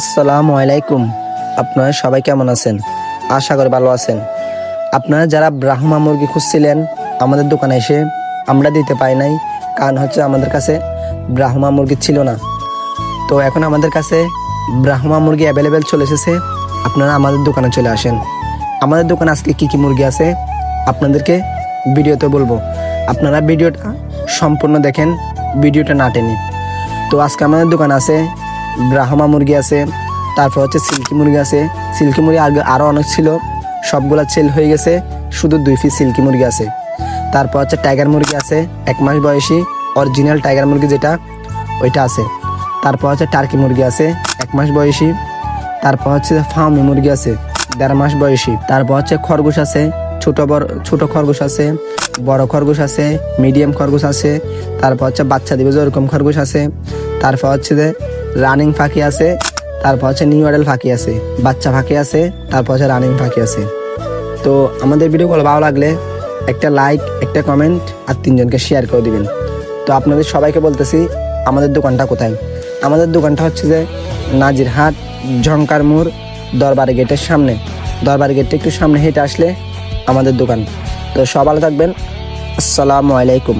আসসালামু আলাইকুম। আপনারা সবাই কেমন আছেন? আশা করি ভালো আছেন। আপনারা যারা ব্রাহ্মা মুরগি খুঁজছিলেন আমাদের দোকানে এসে আমরা দিতে পাই নাই, কারণ হচ্ছে আমাদের কাছে ব্রাহ্মা মুরগি ছিল না। তো এখন আমাদের কাছে ব্রাহ্মা মুরগি অ্যাভেলেবেল চলে এসেছে। আপনারা আমাদের দোকানে চলে আসেন। আমাদের দোকানে আজকে কী কী মুরগি আছে আপনাদেরকে ভিডিওতে বলবো। আপনারা ভিডিওটা সম্পূর্ণ দেখেন, ভিডিওটা না টেনে। তো আজকে আমাদের দোকানে আছে ব্রাহ্মা মুরগি আছে, তারপর হচ্ছে সিল্কি মুরগি আছে। সিল্কি মুরগি আগে আরও অনেক ছিল, সবগুলা সেল হয়ে গেছে, শুধু 2 পিস সিল্কি মুরগি আছে। তারপর হচ্ছে টাইগার মুরগি আছে 1 মাস বয়সী, অরিজিনাল টাইগার মুরগি যেটা ওইটা আছে। তারপর হচ্ছে টার্কি মুরগি আছে 1 মাস বয়সী। তারপর হচ্ছে ফার্মি মুরগি আছে 1.5 মাস বয়সী। তারপর হচ্ছে খরগোশ আছে, ছোট খরগোশ আছে, বড় খরগোশ আছে, মিডিয়াম খরগোশ আছে। তারপর হচ্ছে বাচ্চা দিবে যেরকম খরগোশ আছে। তারপর হচ্ছে যে রানিং ফাঁকি আছে। তারপর হচ্ছে নিউ অ্যাডাল্ট ফাঁকি আছে, বাচ্চা ফাঁকি আছে। তারপর হচ্ছে রানিং ফাঁকি আছে। তো আমাদের ভিডিওগুলো ভালো লাগলে একটা লাইক, একটা কমেন্ট আর 3 জনকে শেয়ার করে দিবেন। তো আপনাদের সবাইকে বলতেছি আমাদের দোকানটা কোথায়। আমাদের দোকানটা হচ্ছে যে নাজিরহাট ঝংকার মোড়, দরবার গেটের সামনে। দরবার গেটটা একটু সামনে হেঁটে আসলে আমাদের দোকান। তো সব ভালো থাকবেন। আসসালামু আলাইকুম।